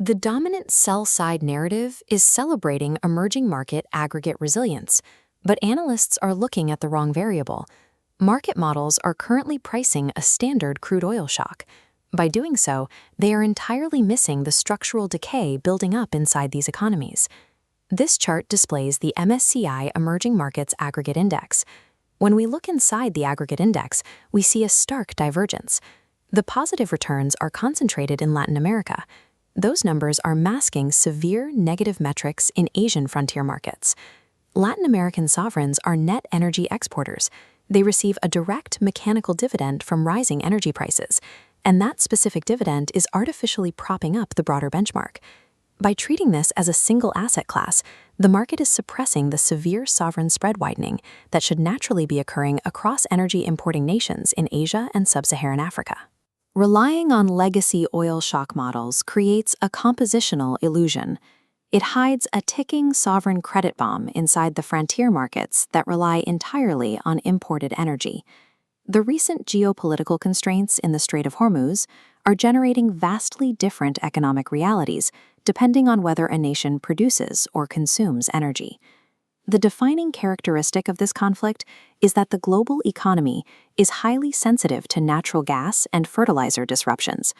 The dominant sell-side narrative is celebrating emerging market aggregate resilience, but analysts are looking at the wrong variable. Market models are currently pricing a standard crude oil shock. By doing so, they are entirely missing the structural decay building up inside these economies. This chart displays the MSCI Emerging Markets Aggregate Index. When we look inside the aggregate index, we see a stark divergence. The positive returns are concentrated in Latin America. Those numbers are masking severe negative metrics in Asian frontier markets. Latin American sovereigns are net energy exporters. They receive a direct mechanical dividend from rising energy prices, and that specific dividend is artificially propping up the broader benchmark. By treating this as a single asset class, the market is suppressing the severe sovereign spread widening that should naturally be occurring across energy importing nations in Asia and sub-Saharan Africa. Relying on legacy oil shock models creates a compositional illusion. It hides a ticking sovereign credit bomb inside the frontier markets that rely entirely on imported energy. The recent geopolitical constraints in the Strait of Hormuz are generating vastly different economic realities depending on whether a nation produces or consumes energy. The defining characteristic of this conflict is that the global economy is highly sensitive to natural gas and fertilizer disruptions.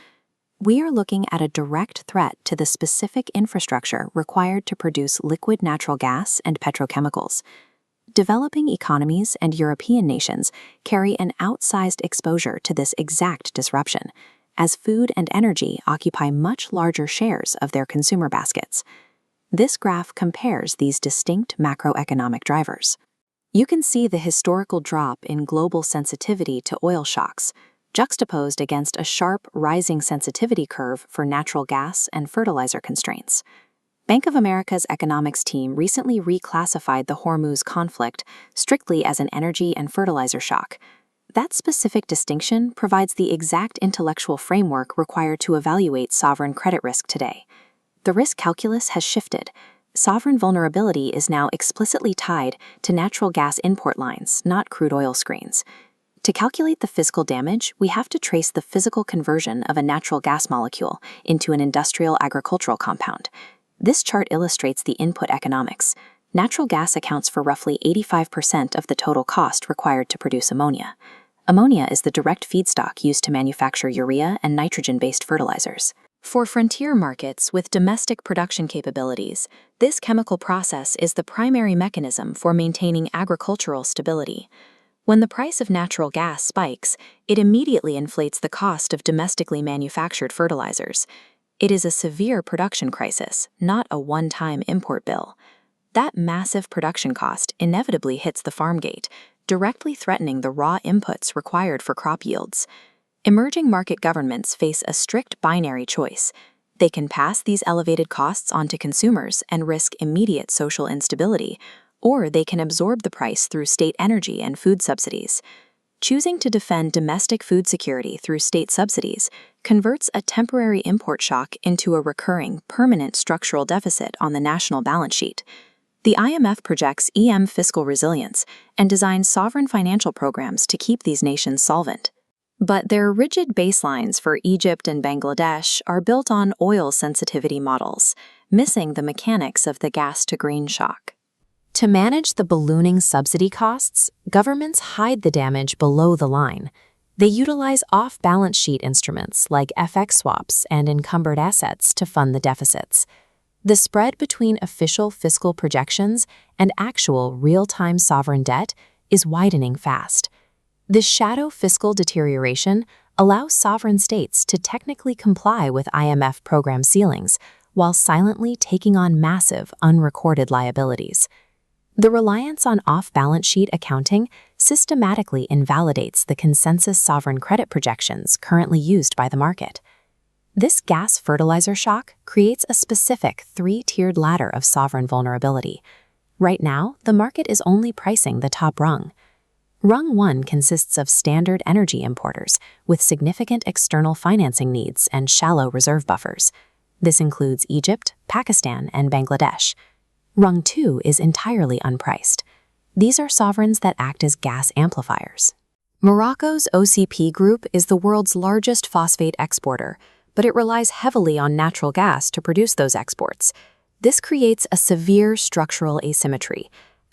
We are looking at a direct threat to the specific infrastructure required to produce liquid natural gas and petrochemicals. Developing economies and European nations carry an outsized exposure to this exact disruption, as food and energy occupy much larger shares of their consumer baskets. This graph compares these distinct macroeconomic drivers. You can see the historical drop in global sensitivity to oil shocks, juxtaposed against a sharp rising sensitivity curve for natural gas and fertilizer constraints. Bank of America's economics team recently reclassified the Hormuz conflict strictly as an energy and fertilizer shock. That specific distinction provides the exact intellectual framework required to evaluate sovereign credit risk today. The risk calculus has shifted. Sovereign vulnerability is now explicitly tied to natural gas import lines, not crude oil screens. To calculate the physical damage, we have to trace the physical conversion of a natural gas molecule into an industrial agricultural compound. This chart illustrates the input economics. Natural gas accounts for roughly 85% of the total cost required to produce ammonia. Ammonia is the direct feedstock used to manufacture urea and nitrogen-based fertilizers. For frontier markets with domestic production capabilities, this chemical process is the primary mechanism for maintaining agricultural stability. When the price of natural gas spikes, it immediately inflates the cost of domestically manufactured fertilizers. It is a severe production crisis, not a one-time import bill. That massive production cost inevitably hits the farm gate, directly threatening the raw inputs required for crop yields. Emerging market governments face a strict binary choice. They can pass these elevated costs on to consumers and risk immediate social instability, or they can absorb the price through state energy and food subsidies. Choosing to defend domestic food security through state subsidies converts a temporary import shock into a recurring, permanent structural deficit on the national balance sheet. The IMF projects EM fiscal resilience and designs sovereign financial programs to keep these nations solvent. But their rigid baselines for Egypt and Bangladesh are built on oil sensitivity models, missing the mechanics of the gas-to-grain shock. To manage the ballooning subsidy costs, governments hide the damage below the line. They utilize off-balance sheet instruments like FX swaps and encumbered assets to fund the deficits. The spread between official fiscal projections and actual real-time sovereign debt is widening fast. This shadow fiscal deterioration allows sovereign states to technically comply with IMF program ceilings while silently taking on massive, unrecorded liabilities. The reliance on off-balance sheet accounting systematically invalidates the consensus sovereign credit projections currently used by the market. This gas fertilizer shock creates a specific three-tiered ladder of sovereign vulnerability. Right now, the market is only pricing the top rung. Rung 1 consists of standard energy importers with significant external financing needs and shallow reserve buffers. This includes Egypt, Pakistan, and Bangladesh. Rung 2 is entirely unpriced. These are sovereigns that act as gas amplifiers. Morocco's OCP group is the world's largest phosphate exporter, but it relies heavily on natural gas to produce those exports. This creates a severe structural asymmetry.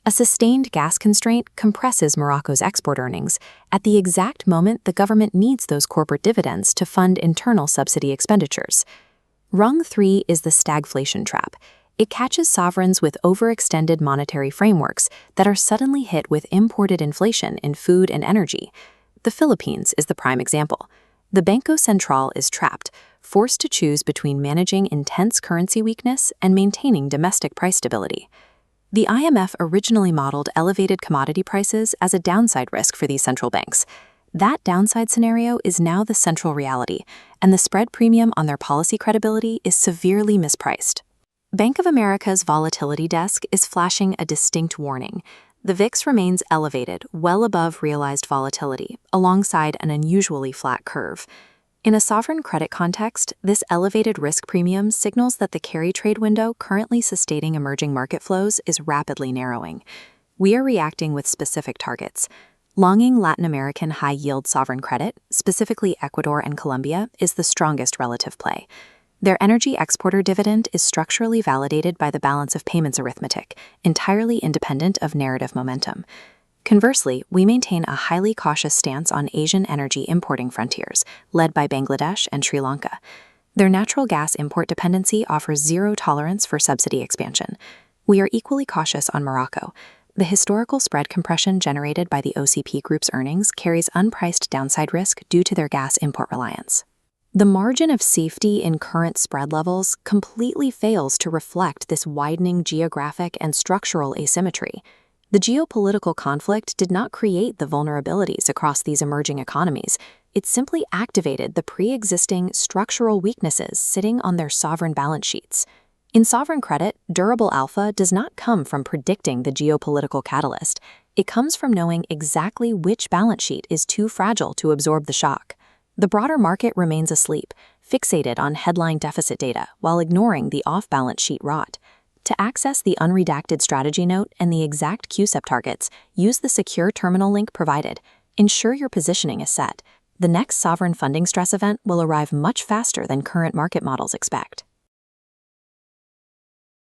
A sustained gas constraint compresses Morocco's export earnings at the exact moment the government needs those corporate dividends to fund internal subsidy expenditures. Rung 3 is the stagflation trap. It catches sovereigns with overextended monetary frameworks that are suddenly hit with imported inflation in food and energy. The Philippines is the prime example. The Banco Central is trapped, forced to choose between managing intense currency weakness and maintaining domestic price stability. The IMF originally modeled elevated commodity prices as a downside risk for these central banks. That downside scenario is now the central reality, and the spread premium on their policy credibility is severely mispriced. Bank of America's volatility desk is flashing a distinct warning. The VIX remains elevated, well above realized volatility, alongside an unusually flat curve. In a sovereign credit context, this elevated risk premium signals that the carry trade window currently sustaining emerging market flows is rapidly narrowing. We are reacting with specific targets. Longing Latin American high-yield sovereign credit, specifically Ecuador and Colombia, is the strongest relative play. Their energy exporter dividend is structurally validated by the balance of payments arithmetic, entirely independent of narrative momentum. Conversely, we maintain a highly cautious stance on Asian energy importing frontiers, led by Bangladesh and Sri Lanka. Their natural gas import dependency offers zero tolerance for subsidy expansion. We are equally cautious on Morocco. The historical spread compression generated by the OCP group's earnings carries unpriced downside risk due to their gas import reliance. The margin of safety in current spread levels completely fails to reflect this widening geographic and structural asymmetry. The geopolitical conflict did not create the vulnerabilities across these emerging economies. It simply activated the pre-existing structural weaknesses sitting on their sovereign balance sheets. In sovereign credit, durable alpha does not come from predicting the geopolitical catalyst. It comes from knowing exactly which balance sheet is too fragile to absorb the shock. The broader market remains asleep, fixated on headline deficit data while ignoring the off-balance sheet rot. To access the unredacted strategy note and the exact QSEP targets, use the secure terminal link provided. Ensure your positioning is set. The next sovereign funding stress event will arrive much faster than current market models expect.